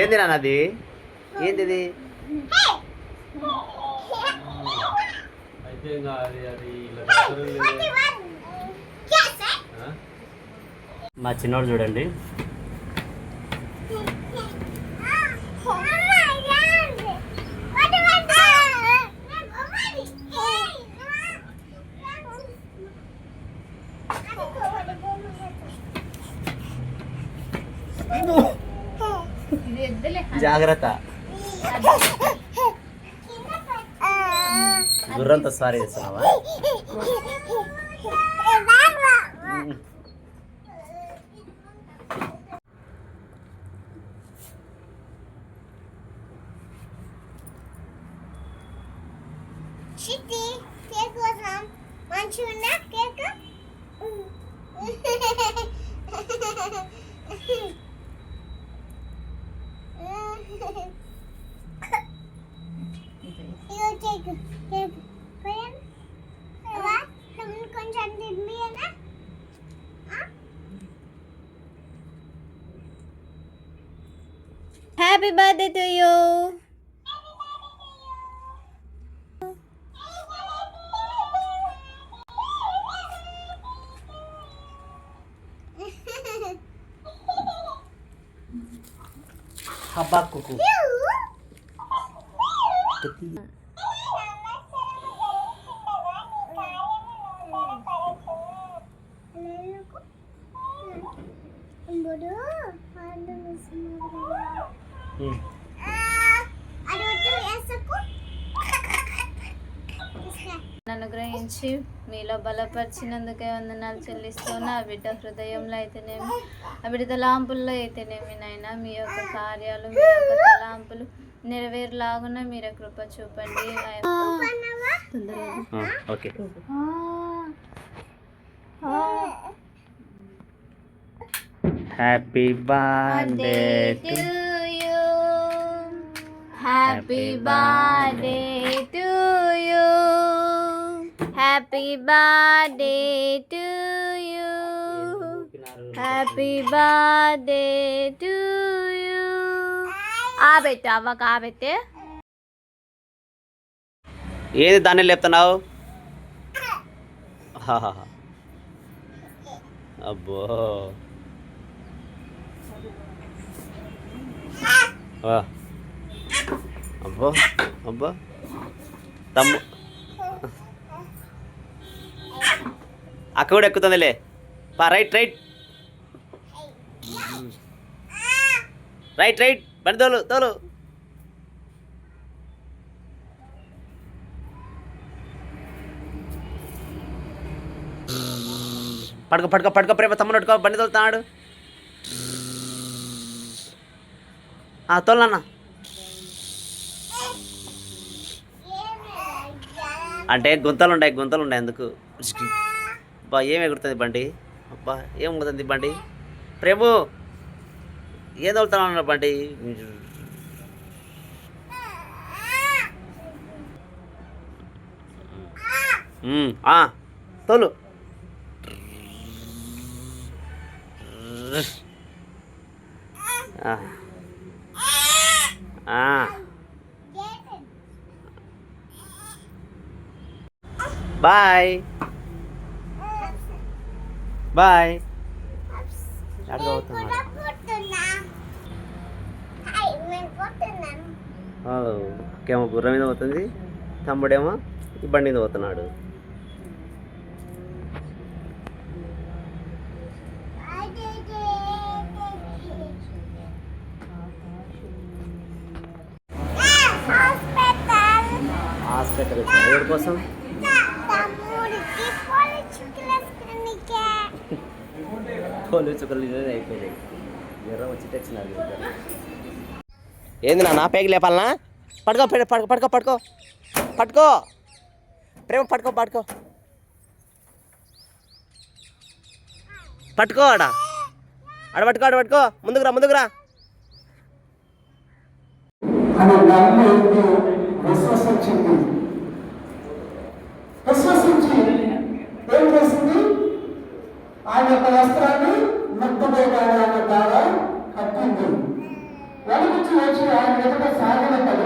ఏంది నాన్నది? ఏంటిది? మా చిన్నోడు చూడండి, జాగ్రత్త, గుర్రంతో సారీ చేస్తున్నావా? Happy birthday to you. Habakuku. అనుగ్రహించి మీలో బలపరిచినందుకే వందనాలు చెల్లిస్తూ నా బిడ్డ హృదయంలో అయితేనేమి, ఆ బిడ్డ తలాంపుల్లో అయితేనేమి నాయన మీ యొక్క కార్యాలు, మీ యొక్క తలాంపులు నెరవేరులాగున మీరే కృప చూపండి. Happy birthday to you, happy birthday to you, happy birthday to you, happy birthday to you. ఆబెట్టు అవ్వక ఆబెట్టే. ఏది దాన్ని లేపుతున్నావు? అబ్బో అబ్బో అబ్బో తమ్ము అక్క కూడా ఎక్కుతుందిలే. రైట్ రైట్ రైట్ రైట్ బండి తోలు తోలు. పడుకో పడుకో పడుకో ప్రేమ తమ్ముడు పట్టుకో, బండి తోలుతున్నాడు. తోలన్నా అంటే గుంతలు ఉన్నాయి అందుకు. అబ్బా ఏం ఎగురుతుంది బండి, అబ్బా ఏం ఎగురుతుంది బండి. ప్రేము ఏం తోలుతున్నా బండి. తోలు. Bye bye. అక్కేమో గుర్రం మీద పోతుంది, తమ్ముడేమో ఈ బండి మీద పోతున్నాడు. హాస్పిటల్ ఎవరి కోసం? పోలీసు చుక్కలు అయిపోయింది, జ్వరం వచ్చి తెచ్చినారు. ఏంది నా పేగి లేపాలనా? పడుకో పడుకో పడుకో పడుకో పట్టుకో ప్రేమ, పడుకో పడుకో. పట్టుకో ఆడ పట్టుకో ముందుకు రా అని నమ్మి విశ్వసించింది. విశ్వసించి ఏం చేసింది? ఆయన యొక్క వస్త్రాన్ని ముట్టుకోగానే ఆమె బాగా కట్టింది. వెలుగుచ్చి వచ్చి ఆయన ఎదుట సాగిన పడి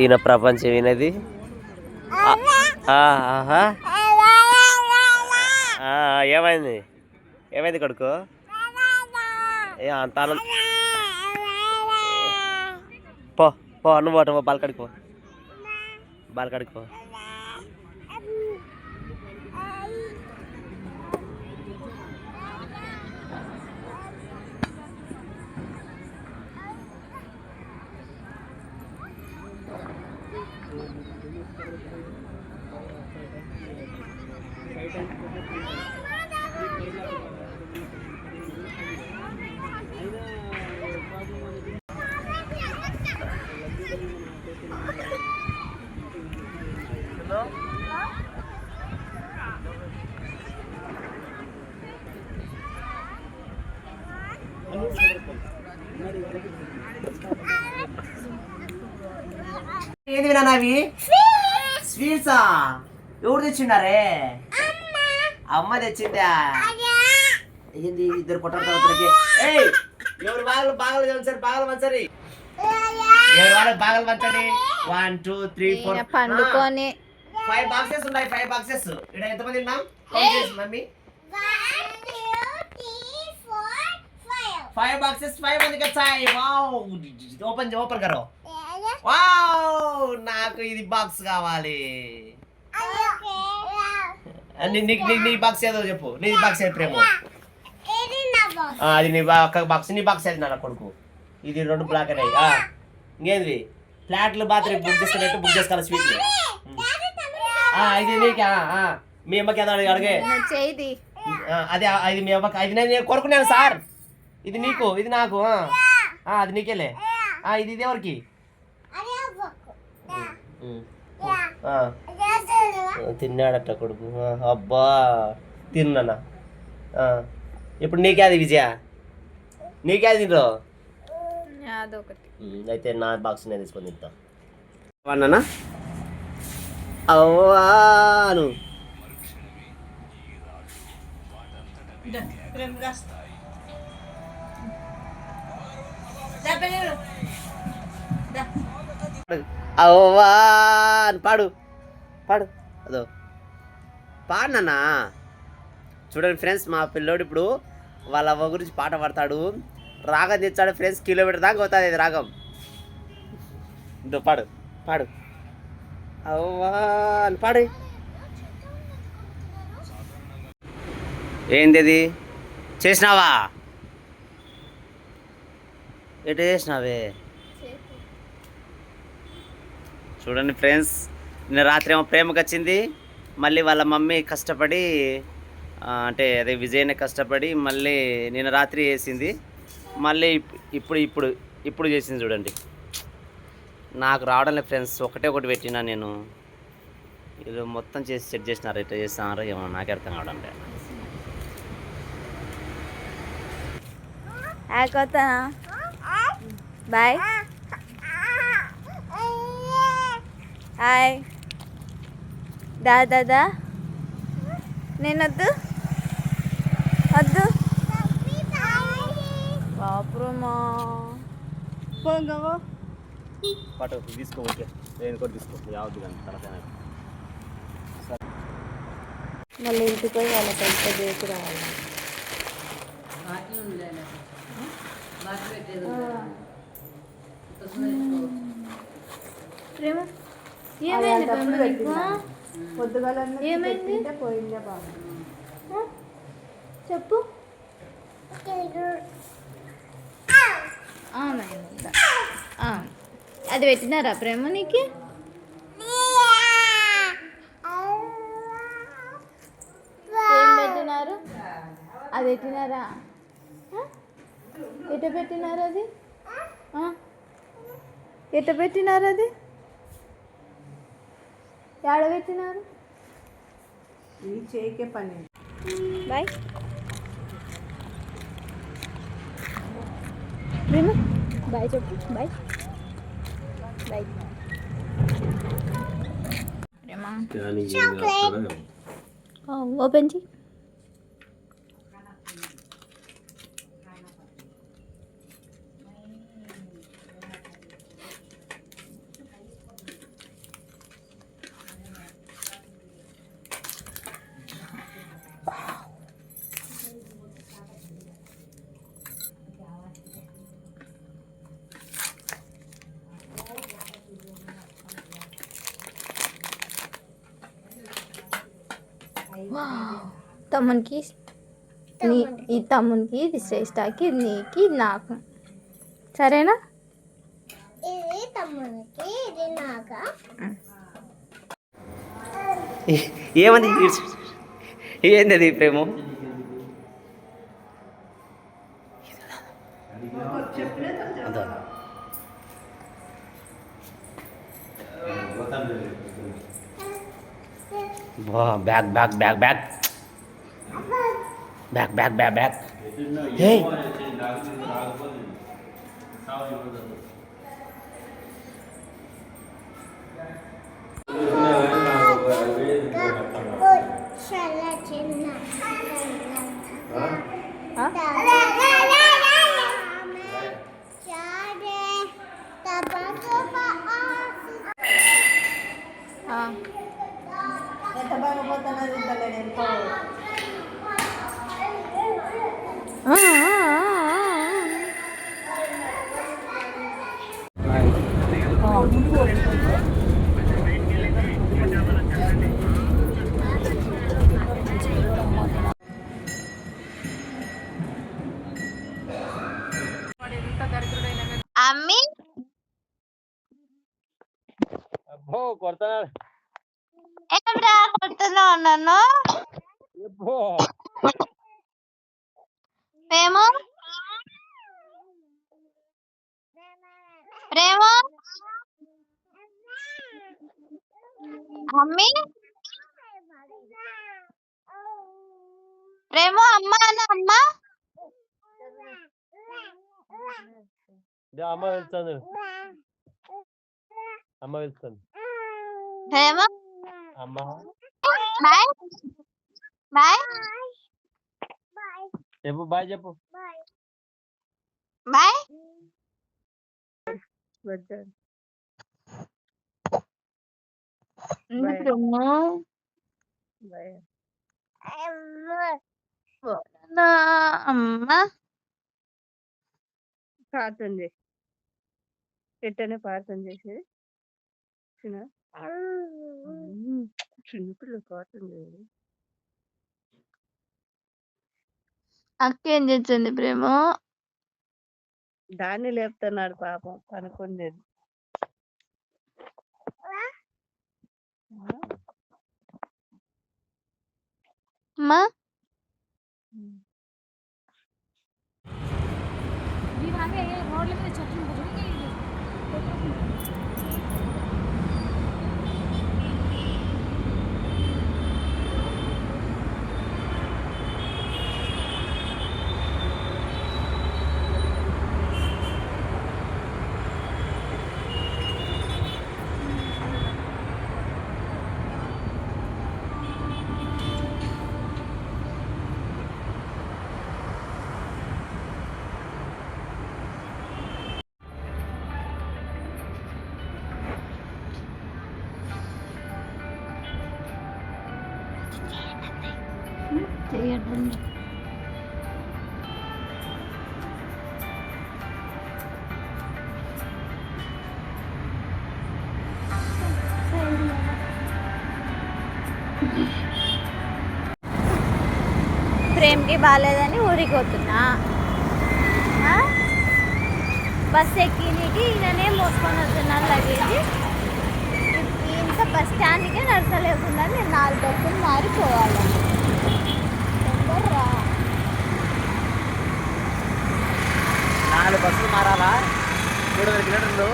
ఈయన ప్రపంచం ఈయనది. ఏమైంది కొడుకు? అంత పో నువ్వు పో బాల్కడికి పో. ఏది వినావి స్వీట్సా? ఎవరు తెచ్చిండారే? అమ్మ తెచ్చిందా? ఏంది ఇద్దరు కొట్టాలి? ఎవరు బాగలు పంచండి. ఎవరు వాళ్ళకి బాగలు పంచండి. 1 2 3 4 పండుకొని 5 బాక్సెస్ ఉన్నాయి. 5 బాక్సెస్. ఇక్కడ ఎంతమంది ఉన్నాం? మమ్మీ 5 బాక్సెస్ 5 మందికి వచ్చాయి. వావ్, ఓపెన్ కరో. వావ్, నాకు ఇది బాక్స్ కావాలి. నీ బాక్స్ ఏదో చెప్పు. నీ బాక్స్ ఏది ప్రేమ? అది నీ బాక్స్. నీ బాక్స్ ఏది నా కొడుకు? ఇది 2 బ్లాక్ అయినాయి. ఇంకేంది? ఫ్లాట్లు బాత్రూమ్ బుక్ చేసుకోవాలి స్వీట్లు. ఇది నీకు. మీ అమ్మకి ఏదో అడిగే. అది అది మీ అమ్మకి. అది నేను కొనుక్కున్నాను సార్. ఇది నీకు, ఇది నాకు. అది నీకేలే. ఇది ఎవరికి? తిన్నాడట కొడుకు. అబ్బా తిన్నా. ఇప్పుడు నీకే అది విజయ, నీకే అది తింటో. అయితే నా బాక్స్ నేను తీసుకొని తింటా. అన్నా అవ్వాను. అవ్వాన్ పాడు అదో పాడనా. చూడండి ఫ్రెండ్స్, మా పిల్లోడు ఇప్పుడు వాళ్ళ అవ్వ గురించి పాట పాడతాడు. రాగం తెచ్చాడు ఫ్రెండ్స్. కిలోమీటర్ దాకా అవుతుంది ఇది రాగం. పాడు అవ్వాన్ పాడు. ఏంది అది చేసినావా? ఎటు చేసినావే? చూడండి ఫ్రెండ్స్, నిన్న రాత్రి ఏమో ప్రేమకు వచ్చింది. మళ్ళీ వాళ్ళ మమ్మీ కష్టపడి, అంటే అదే విజయనే కష్టపడి మళ్ళీ నిన్న రాత్రి వేసింది. మళ్ళీ ఇప్పుడు చేసింది. చూడండి, నాకు రావడం లేదు ఫ్రెండ్స్. ఒకటి పెట్టినా నేను. వీళ్ళు మొత్తం చేసి సెట్ చేసినారు. ఎట్లా చేస్తున్నారో ఏమో నాకే అర్థం కావడం లేదు. బాయ్ హాయ్ దాదా. నేను వద్దు బాపురమా పాటు తీసుకో. ఓకే, నేను కూడా తీసుకో. యావద్దు కానీ తర్వాత మళ్ళీ ఇంటికి పోయి వాళ్ళకి ఎంత చేసి రావాలి. ప్రేమ ఏమైంది ప్రేమ నీకు? ఏమైంది పోయిందే బాబు. ఆ? చెప్పు నాయన. అది పెట్టినారా ప్రేమ నీకు? ఏం పెట్టినారు? అది పెట్టినారా? ఎట పెట్టినారు అది? ఎట పెట్టినారు అది? ఎడ పెట్టినారు? ఈ చేయికే పని. బాయ్ ప్రేమ, బాయ్ చెప్పు. బాయ్ బాయ్ ప్రేమ. ఓపెన్ చేయి. తమ్మునికి ఈ తమ్మునికి, ఇది శ్రేష్ఠకి, ఇది నీకు, ఇది నాకు. సరేనా? ఇది తమ్మునికి, ఇది నాకా? ఏమంది? ఏంది అది ప్రేమ? అదా bag bag bag bag bag bag bag bag. Hey చాలా చిన్న ఎంత బాగా పోతున్నది ఇంత అమ్మి ఏమిరా కొడుతున్నావు నన్ను? ప్రేమ ప్రేమ అమ్మి ప్రేమ అమ్మ అన్న అమ్మ. అమ్మ వెళ్తాను, అమ్మ వెళ్తాను. ప్రేమ అమ్మ బాయ్ బాయ్ చెప్పు, బాయ్ చెప్పు. బాయ్. అమ్మ ప్రార్థన చేసి ఎట్టనే ప్రార్థన చేసేది చిన్నపిల్లలు ప్రార్థన చేయాలి. అక్క ఏం చేస్తుంది ప్రేమ? దాన్ని లేపుతున్నాడు పాపం పనుకునేది. అమ్మా చేయడండి. ప్రేమ్కి బాగాలేదని ఊరికి పోతున్నా. బస్ ఎక్కినికి ఈయననే మోసుకొని వస్తున్నాను లగేజ్. ఇంత బస్ స్టాండ్కే నడచలేకుండా నేను 4 బస్సులు మారిపోవాలి. 4 బస్సులు మారాలా? 300 కిలోమీటర్లు.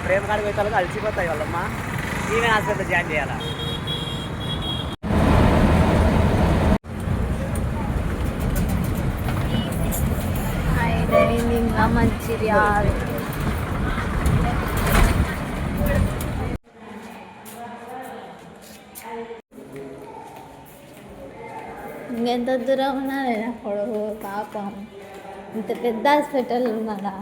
ప్రేమ కాడికి పోయి అలసిపోతాయి వాళ్ళమ్మ. ఈమె హాస్పిటల్ జాయిన్ చేయాలా? ఇంకా మంచిర్యాల. ఇంకెంత దూరం ఉన్నా నేను పొడవు పాపం. ఇంత పెద్ద హాస్పిటల్ ఉన్నాడా?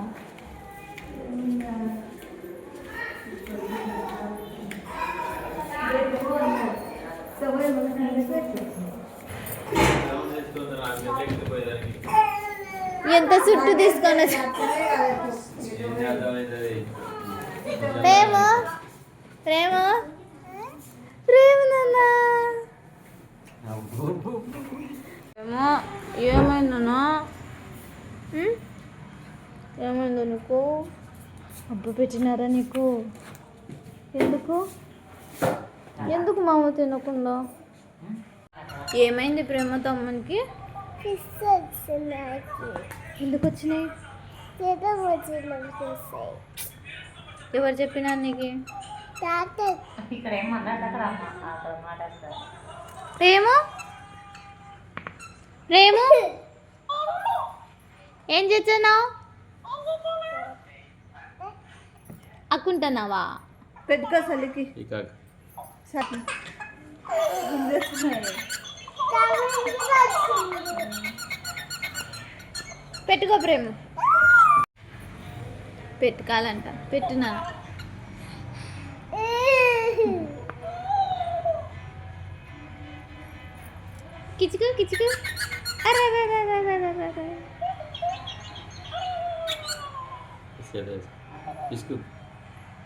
ఎంత చుట్టూ తీసుకొని ప్రేమ ప్రేమ ప్రేమ నాన్న ఏమో ఏమైందనా? ఏమైందో నీకు? అబ్బు పెట్టినారా నీకు? ఎందుకు ఎందుకు మామ తినకుండా? ఏమైంది ప్రేమ తమ్మునికి? ఎందుకు వచ్చినాయి? ఎవరు చెప్పినారు నీకు? ప్రేమ ప్రేమ ఏం చేస్తున్నావు? అక్కుంటున్నావా? పెట్టుకో చలికి. పెట్టుకో ప్రేమ. పెట్టుకోవాలంట. పెట్టునా? కిచుకు కిచుకు.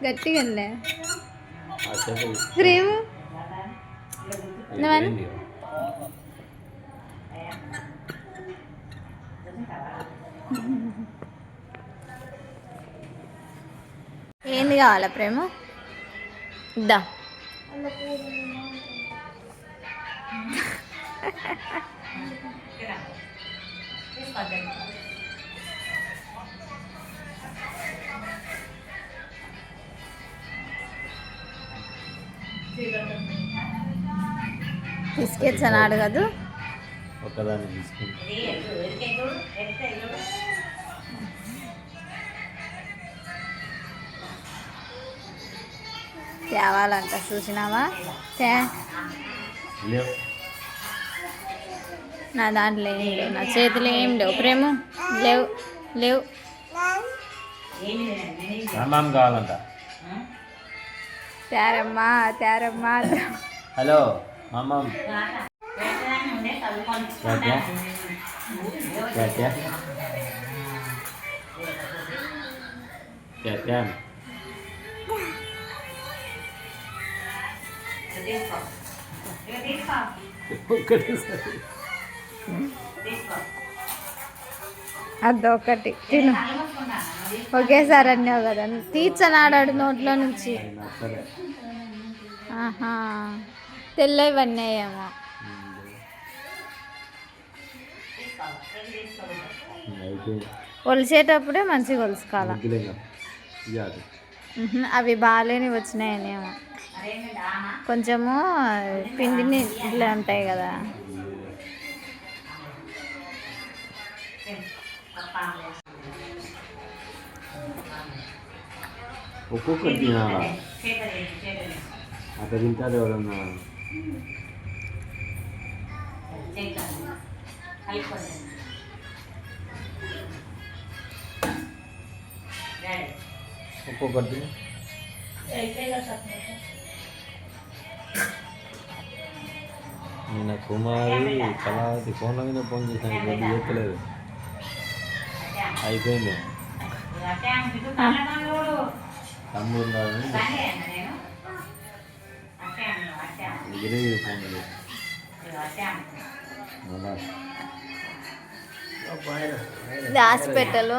గట్టిగా ప్రేమ ఏంది కావాలా ప్రేమ? ఇద్దా. బిస్కెట్స్ అని అడగదు. ఒకదాన్ని తీసుకుంది. తేవాలంట. చూసినావా? నా దాంట్లో ఏం లేవు, నా చేతిలో ఏం లేవు ప్రేమ. లేవు లేవు. కావాలంట. తేరమ్మా తేరమ్మా. హలో మామ. అదొకటి తిను. ఒకేసారి అన్నావు కదా, తీర్చనాడాడు నోట్లో నుంచి. ఆహా, తెల్లవన్నీ ఏమో. ఒలిసేటప్పుడే మంచిగా ఒలుసుకోవాలి. అవి బాగాలేని వచ్చినాయనేమో. కొంచెము పిండిని ఇట్లా ఉంటాయి కదా. ఒక్కొక్కటి తినాలా? అక్కడ తింటారు ఎవరన్నా. ఒక్కొక్కటి నిన్న కుమారి కళావతి ఫోన్ల మీద ఫోన్ చేశాను, ఇప్పుడు చేస్తలేదు. అయిపోయింది. తమ్ముడు ఇదే ఫోన్ లేదు అలా ఇది హాస్పిటల్.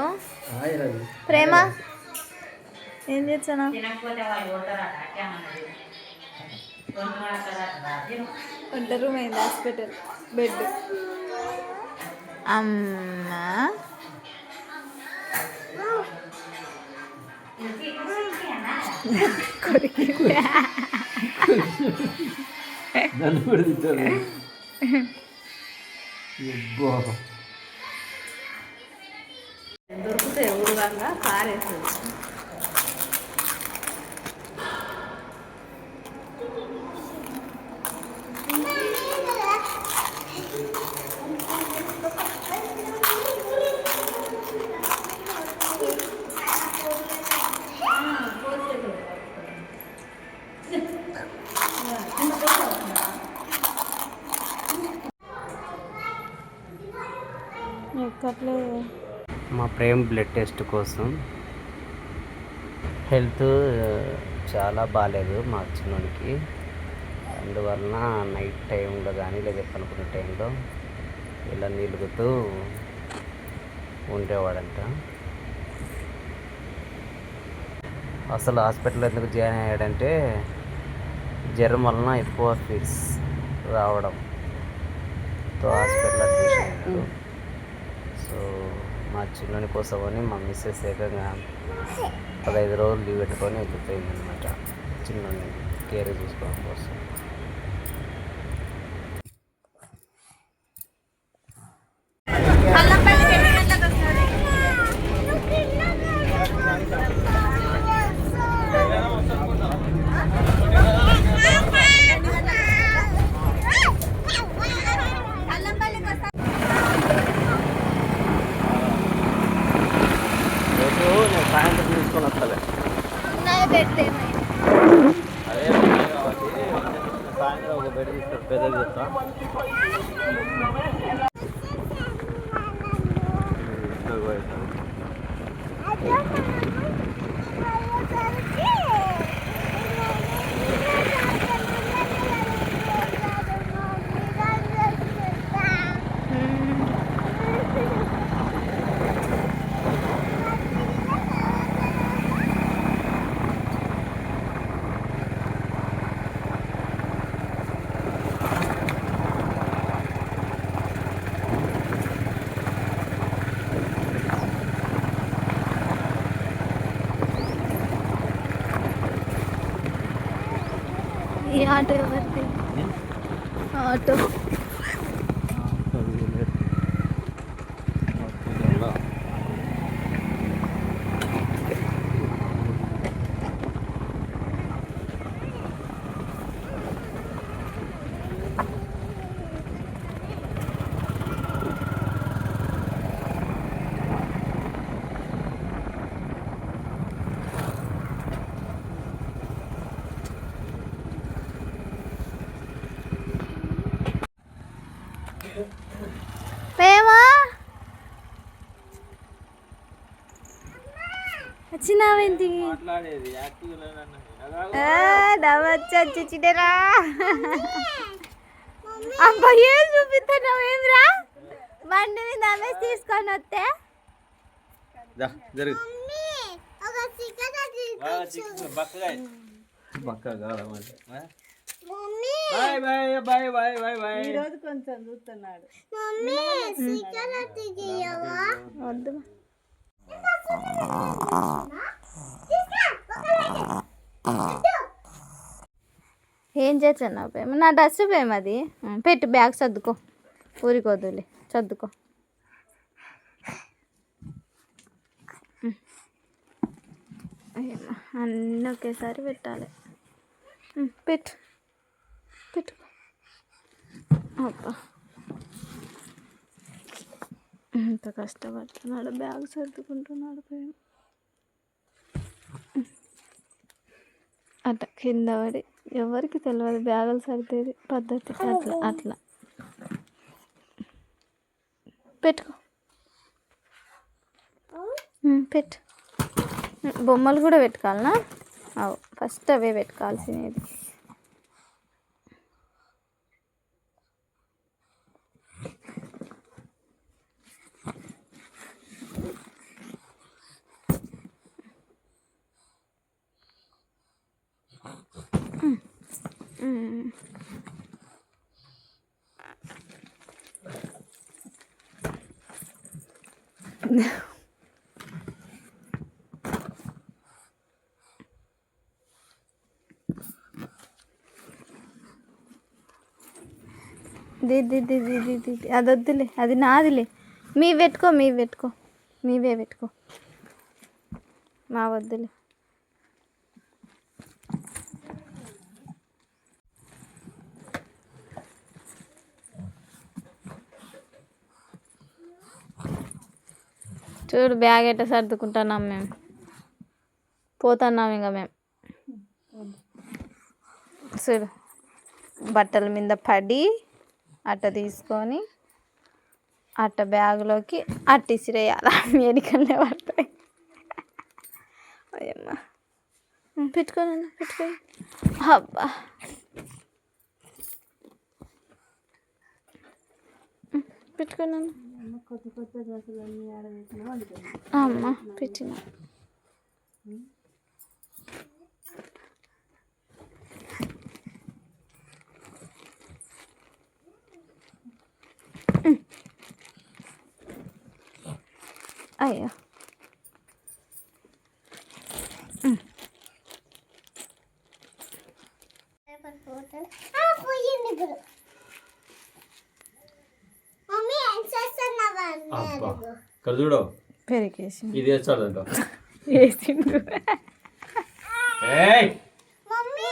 ప్రేమ ఏం చేస్తానా? వంట రూమ్ అయింది, హాస్పిటల్ బెడ్. అమ్మా నన్ను కూడా తిట్టారు దొరికితే ఊరుగా కారేస్తుంది. ఎక్కట్లేదు. మా ప్రేమ్ బ్లడ్ టెస్ట్ కోసం. హెల్త్ చాలా బాగాలేదు మా చిన్నోనికి. అందువలన నైట్ టైంలో కానీ లేదా పనుకునే టైంలో ఇలా నిలుగుతూ ఉండేవాడంట. అసలు హాస్పిటల్ ఎందుకు జాయిన్ అయ్యాడంటే జ్వరం వలన ఎక్కువ ఫిట్స్ రావడంతో హాస్పిటల్ అడ్మిషన్ అయ్యాడు. సో మా చిన్నోని కోసమని మా మిస్సెస్ ఏకంగా 15 రోజులు లీవ్ పెట్టుకొని వెళ్ళిపోయింది అనమాట, చిన్నోని కేర్ చూసుకోవడం కోసం. నేను సాయంత్రం తీసుకొని వస్తాలే. అదే కాబట్టి సాయంత్రం ఒక బెడ్ తీసుకొని పెద్దది చెప్తా. ఈ ఆటో ఎవరిది? ఆటో ప్రేమా వచ్చినావేంటి? నవ్వొచ్చి చిడరా. అబ్బా ఏం చూపిస్తున్నావు? ఏమిరా బండి మీద అమ్మేసి తీసుకొని వస్తే ఈరోజు కొంచెం చూస్తున్నాడు. వద్దు. ఏం చేస్తున్నావు ప్రేమ? నా డ్రెస్ ప్రేమ అది. పెట్టు, బ్యాగ్ సర్దుకో, ఊరికి వద్దులే, సర్దుకో. అన్నీ ఒకేసారి పెట్టాలి. పెట్టు పెట్టు. అబ్బా ఎంత కష్టపడుతున్నాడు, బ్యాగ్ సర్దుకుంటున్నాడు ప్రేమ. అట్లా కింద పడి ఎవరికి తెలియదు బ్యాగులు సర్దేది పద్ధతి. అట్లా అట్లా పెట్టుకో. పెట్టు. బొమ్మలు కూడా పెట్టుకోవాలనా? ఫస్ట్ అవే పెట్టుకోవాల్సినది. అది వద్దులే, అది నాదిలే. మీవే పెట్టుకో, మా వద్దులే. చూడు బ్యాగ్ ఎట్ట సర్దుకుంటున్నాం మేము, పోతున్నాం ఇంకా మేము. చూడు బట్టల మీద పడి అట్ట తీసుకొని అట్ట బ్యాగులోకి అట్ట ఇసిరేయాలి, ఎడికల్లే పడతాయి. అయ్యమ్మా పెట్టుకోనన్నా పెట్టుకో. అబ్బా పెట్టుకోనన్నా. కొత్త కొత్త డ్రెస్సులు అన్నీ ఆడబెట్టినా వండుతుంది. అమ్మ పెట్టిన అయ్యో పోయింది ఇప్పుడు. మమ్మీ ఏం చేస్తున్నావా? ఇక్కడ చూడు, పెరిగేసి ఇది వేస్తాడంట. వేసిండు. మమ్మీ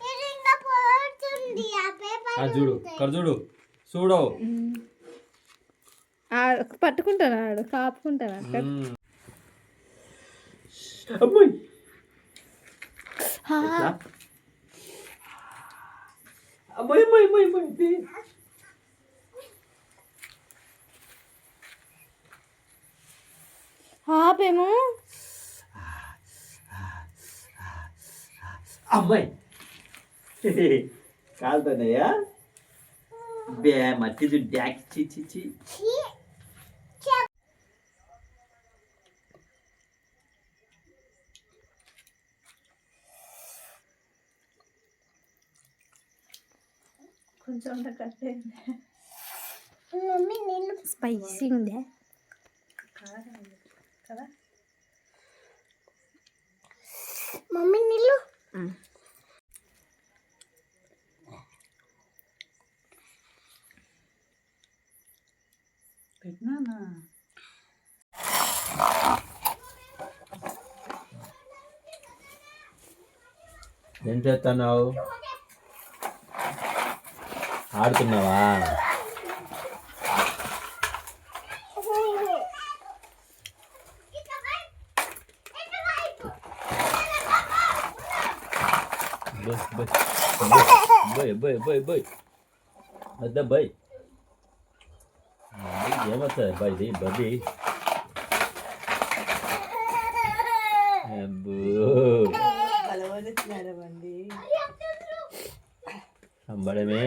ఇది ఇంకా పోతుంది. ఆ పేపర్ చూడు, ఇక్కడ చూడు, చూడు. పట్టుకుంటాడు, కాపుకుంటాడు. అమ్మాయి అమ్మాయి అమ్మాయి అమ్మాయి అమ్మాయి. ఆపేమో అమ్మాయి కాలుతున్నాయా? బే మట్టిది డ్యాక్ చి కొంచెం కట్టే మమ్మీ నీళ్ళు స్పైసీ ఉందే కదా. మమ్మీ నీళ్ళు పెట్టినానా? ఏం చేస్తున్నావు? ఆడుతున్నావా? బాయ్ అద్దా బాయ్ ఏమవుతుంది బాయ్ ఇది బది బలవరిస్తున్నాడు బండి. సంబడమే.